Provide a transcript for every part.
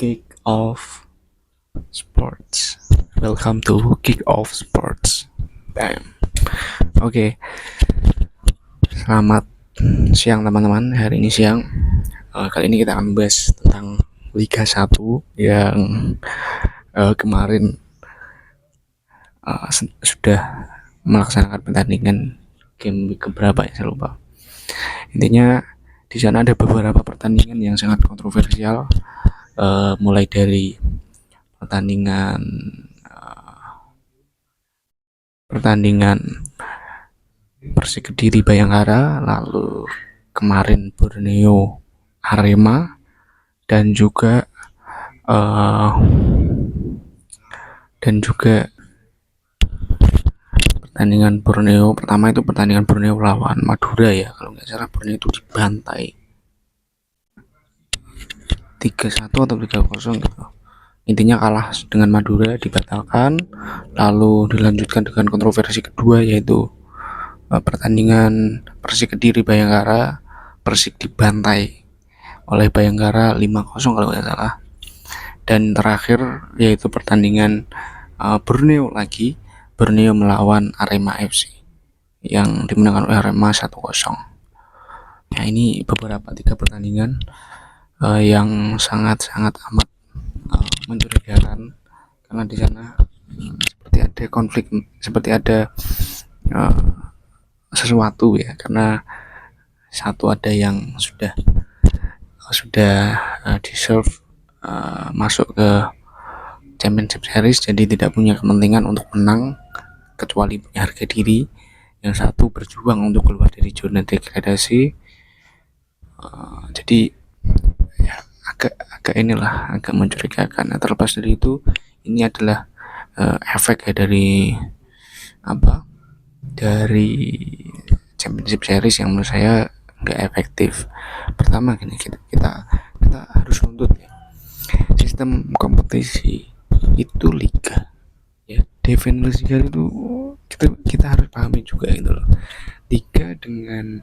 Kick Off Sports. Welcome to Kick Off Sports. Bam. Oke, selamat siang teman-teman. Hari ini siang. Kali ini kita akan membahas tentang Liga 1 yang kemarin sudah melaksanakan pertandingan game week keberapa ya, saya lupa. Intinya di sana ada beberapa pertandingan yang sangat kontroversial, mulai dari pertandingan Persik Kediri Bayangkara, lalu kemarin Borneo Arema, dan juga pertandingan Borneo pertama itu pertandingan Borneo lawan Madura ya, kalau nggak salah Borneo itu dibantai 3-1 atau 3-0 gitu. Intinya kalah dengan Madura, dibatalkan, lalu dilanjutkan dengan kontroversi kedua, yaitu pertandingan Persik Kediri Bayangkara. Persik dibantai oleh Bayangkara 5-0 kalau nggak salah. Dan terakhir yaitu pertandingan Borneo melawan Arema FC yang dimenangkan oleh Arema 1-0. Nah, ini beberapa 3 pertandingan yang sangat-sangat amat mencurigakan, karena di sana seperti ada konflik, seperti ada sesuatu ya, karena satu ada yang sudah deserve masuk ke Championship Series, jadi tidak punya kepentingan untuk menang kecuali punya harga diri. Yang satu berjuang untuk keluar dari zona degradasi. Jadi ya, agak mencurigakan. Nah, terlepas dari itu, ini adalah efek ya dari Championship Series yang menurut saya nggak efektif. Pertama gini, kita harus nuntut ya, sistem kompetisi itu liga ya, definisi liga itu kita harus pahami juga gitu loh. Liga dengan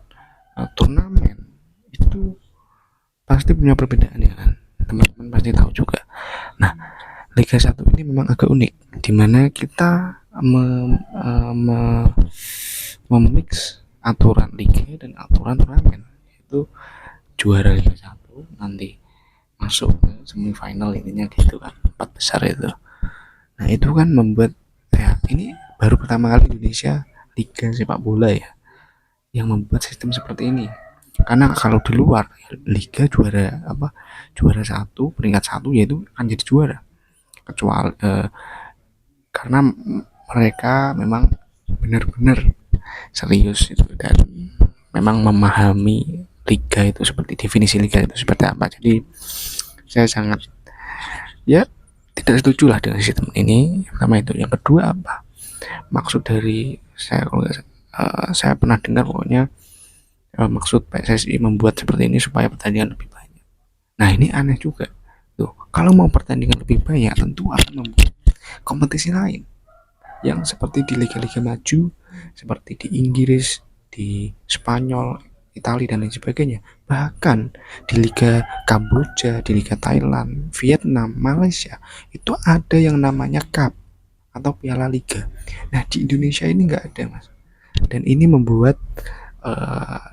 turnamen itu pasti punya perbedaan ya kan, teman-teman pasti tahu juga. Nah, Liga 1 ini memang agak unik, dimana kita memix aturan liga dan aturan turnamen. Itu juara Liga 1 nanti masuk ke semifinal, intinya gitu kan, 4 besar itu. Nah, itu kan membuat ya, ini baru pertama kali Indonesia liga sepak bola ya yang membuat sistem seperti ini. Karena kalau di luar liga juara 1, peringkat 1 yaitu akan jadi juara, kecuali karena mereka memang benar-benar serius itu dan memang memahami liga itu seperti definisi liga itu seperti apa. Jadi saya sangat tidak setuju lah dengan sistem ini. Pertama itu. Yang kedua, apa maksud dari saya? Kalau saya pernah dengar pokoknya maksud PSSI membuat seperti ini supaya pertandingan lebih banyak. Nah, ini aneh juga tuh. Kalau mau pertandingan lebih banyak, tentu akan membuat kompetisi lain yang seperti di liga-liga maju, seperti di Inggris, di Spanyol, Italia dan lain sebagainya. Bahkan di Liga Kamboja, di Liga Thailand, Vietnam, Malaysia, itu ada yang namanya Cup atau Piala Liga. Nah, di Indonesia ini nggak ada, Mas. Dan ini membuat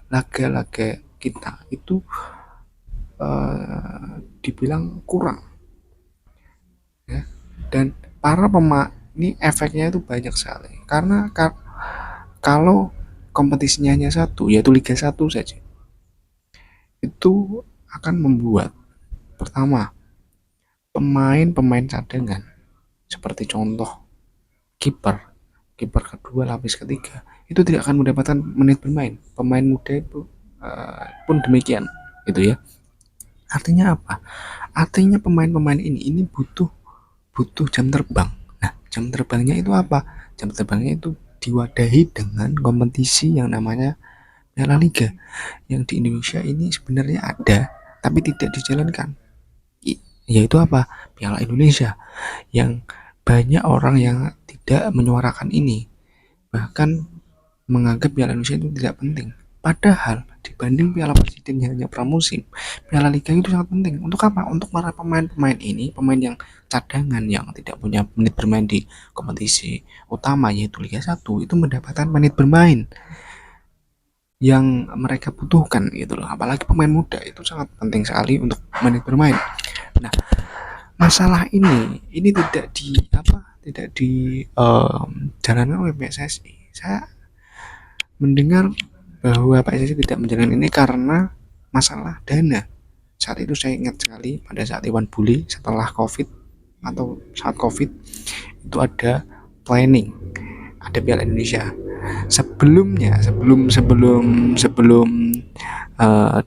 laga-laga kita itu dibilang kurang ya. Dan para pemain ini efeknya itu banyak sekali, karena kalau kompetisinya hanya satu, yaitu Liga 1 saja, itu akan membuat pertama pemain cadangan, seperti contoh kiper kedua, lapis ketiga, itu tidak akan mendapatkan menit bermain. Pemain muda itu pun demikian gitu ya. Artinya apa? Artinya pemain-pemain ini butuh jam terbang. Nah, jam terbangnya itu apa? Jam terbangnya itu diwadahi dengan kompetisi yang namanya Piala Liga, yang di Indonesia ini sebenarnya ada tapi tidak dijalankan. Yaitu apa? Piala Indonesia, yang banyak orang yang tidak menyuarakan ini, bahkan menganggap Piala Indonesia itu tidak penting. Padahal dibanding Piala Presiden yang hanya pramusim, Piala Liga itu sangat penting. Untuk apa? Untuk para pemain-pemain ini, pemain yang cadangan yang tidak punya menit bermain di kompetisi utama yaitu Liga 1 itu mendapatkan menit bermain yang mereka butuhkan gitu loh. Apalagi pemain muda itu sangat penting sekali untuk menit bermain. Nah, masalah ini tidak tidak dijalankan oleh PSSI. Saya mendengar bahwa PSSI tidak menjalankan ini karena masalah dana. Saat itu saya ingat sekali pada saat Iwan Bule setelah COVID atau saat COVID itu ada planning, ada Piala Indonesia. Sebelumnya, sebelum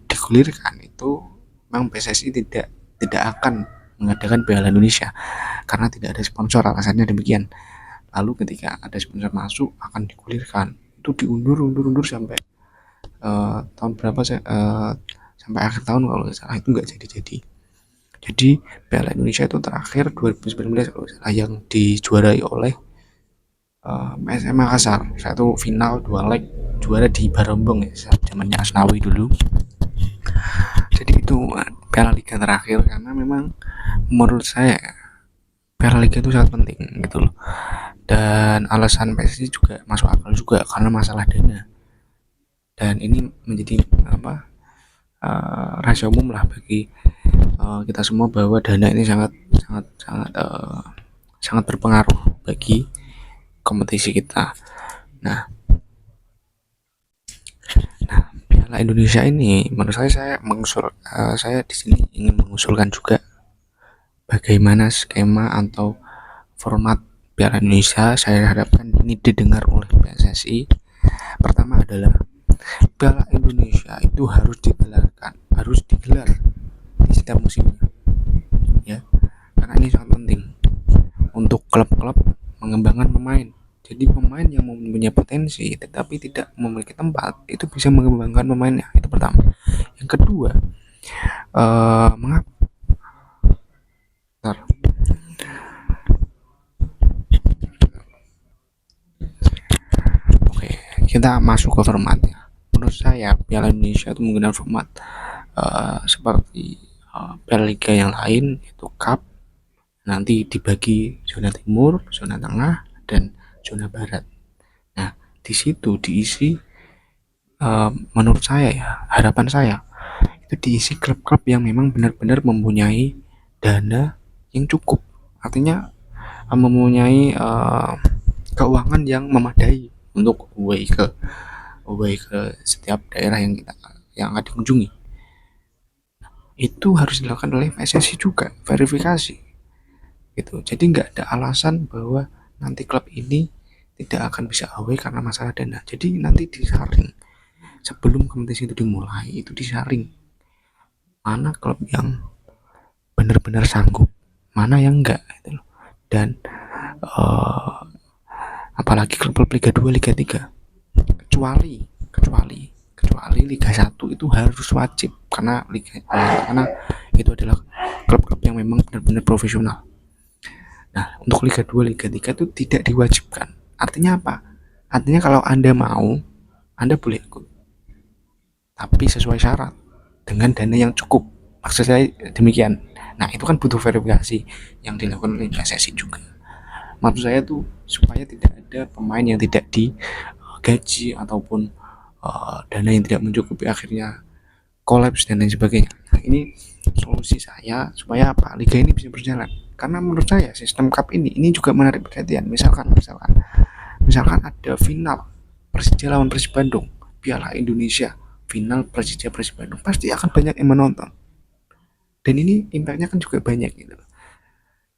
digulirkan itu memang PSSI tidak akan mengadakan Piala Indonesia karena tidak ada sponsor, alasannya demikian. Lalu ketika ada sponsor masuk akan digulirkan, itu diundur sampai tahun berapa sampai akhir tahun kalau nggak salah, itu nggak jadi. Jadi Piala Indonesia itu terakhir 2019 kalau salah yang dijuarai oleh PSM Makassar. Satu final, 2 leg juara di Barombong ya, zamannya Asnawi dulu. Jadi itu Piala Liga terakhir karena memang menurut saya Piala Liga itu sangat penting gitu loh. Dan alasan PSSI juga masuk akal juga karena masalah dana. Dan ini menjadi rahasia umum lah bagi kita semua bahwa dana ini sangat berpengaruh bagi kompetisi kita. Nah, Piala Indonesia ini menurut saya saya di sini ingin mengusulkan juga bagaimana skema atau format Piala Indonesia. Saya harapkan ini didengar oleh PSSI. Pertama adalah Piala Indonesia itu harus digelar di setiap musimnya, ya, karena ini sangat penting untuk klub-klub mengembangkan pemain. Jadi pemain yang mempunyai potensi tetapi tidak memiliki tempat itu bisa mengembangkan pemainnya, itu pertama. Yang kedua, mengapa? Oke, kita masuk ke formatnya. Menurut saya Piala Indonesia itu menggunakan format seperti Piala Liga yang lain, itu cup, nanti dibagi zona timur, zona tengah, dan zona barat. Nah, di situ diisi menurut saya ya, harapan saya itu diisi klub-klub yang memang benar-benar mempunyai dana yang cukup, artinya mempunyai keuangan yang memadai untuk away ke setiap daerah yang akan dikunjungi. Itu harus dilakukan oleh PSSI juga, verifikasi gitu. Jadi nggak ada alasan bahwa nanti klub ini tidak akan bisa away karena masalah dana. Jadi nanti disaring sebelum kompetisi itu dimulai, itu disaring mana klub yang benar-benar sanggup, mana yang enggak gitu loh. Dan apalagi klub-klub Liga 2, Liga 3, kecuali Liga 1 itu harus wajib karena itu adalah klub-klub yang memang benar-benar profesional. Nah, untuk Liga 2, Liga 3 itu tidak diwajibkan. Artinya apa? Artinya kalau Anda mau, Anda boleh ikut, tapi sesuai syarat dengan dana yang cukup. Maksud saya demikian. Nah, itu kan butuh verifikasi yang dilakukan oleh PSSI juga. Maksud saya tuh supaya tidak ada pemain yang tidak digaji ataupun dana yang tidak mencukupi akhirnya kolaps dan lain sebagainya. Nah, ini solusi saya supaya apa? Liga ini bisa berjalan. Karena menurut saya sistem cup ini juga menarik perhatian. Misalkan ada final Persija lawan Persib Bandung, Piala Indonesia, final Persija Persib Bandung, pasti akan banyak yang menonton. Dan ini impactnya kan juga banyak gitu.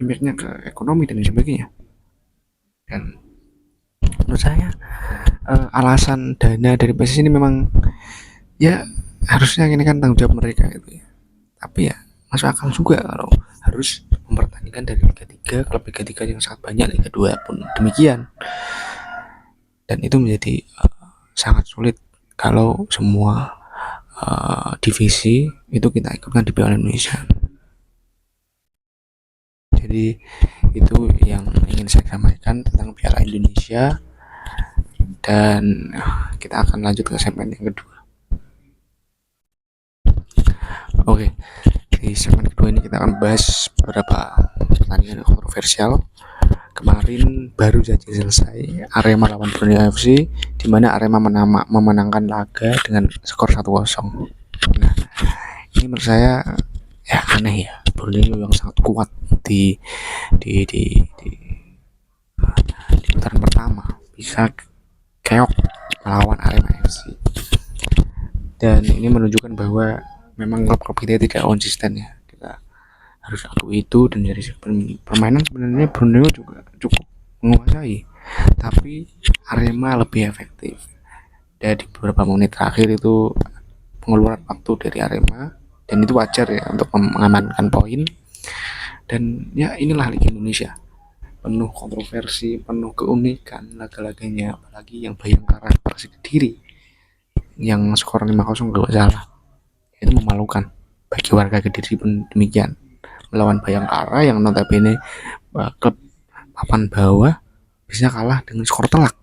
Impactnya ke ekonomi dan lain sebagainya. Dan menurut saya alasan dana dari PSSI ini memang ya harusnya ini kan tanggung jawab mereka gitu ya. Tapi ya masuk akal juga kalau harus mempertandingkan dari Liga 3, klub Liga 3 yang sangat banyak, Liga 2 pun demikian. Dan itu menjadi sangat sulit kalau semua divisi itu kita ikutkan di Piala Indonesia. Jadi itu yang ingin saya sampaikan tentang Piala Indonesia, dan kita akan lanjut ke segmen yang kedua. Oke, di segmen kedua ini kita akan bahas beberapa pertandingan kontroversial. Kemarin baru saja selesai Arema lawan Borneo FC, di mana Arema memenangkan laga dengan skor 1-0. Nah, ini menurut saya ya aneh ya, Borneo yang sangat kuat di di di di, di putaran pertama bisa keok melawan Arema FC. Dan ini menunjukkan bahwa memang klub-klub kita tidak konsisten ya. Kita harus akui itu, dan dari permainan sebenarnya Borneo juga cukup menguasai, tapi Arema lebih efektif. Dan di beberapa menit terakhir itu pengeluaran waktu dari Arema, dan itu wajar ya untuk mengamankan poin. Dan ya inilah Liga Indonesia, penuh kontroversi, penuh keunikan laga-laganya, apalagi yang Bayangkara Persik Kediri yang skor 5-0 kalau salah. Itu memalukan bagi warga Kediri pun demikian, melawan Bayangkara yang notabene klub papan bawah bisa kalah dengan skor telak.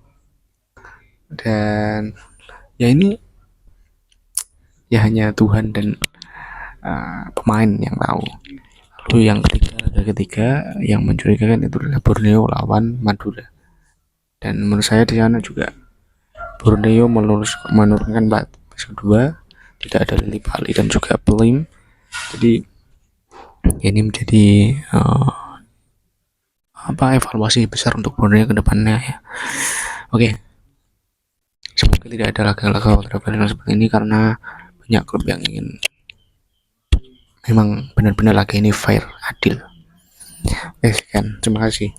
Dan ya ini ya hanya Tuhan dan pemain yang tahu. Lalu yang ketiga yang mencurigakan itu adalah Borneo lawan Madura. Dan menurut saya di sana juga Borneo menurunkan batas kedua, tidak ada Lili Pali dan juga Pelim. Jadi ini menjadi evaluasi besar untuk Borneo ke depannya ya. Oke. Semoga tidak ada laga-laga kontroversial seperti ini, karena banyak klub yang ingin memang benar-benar laga ini fair, adil. Oke, sekian. Terima kasih.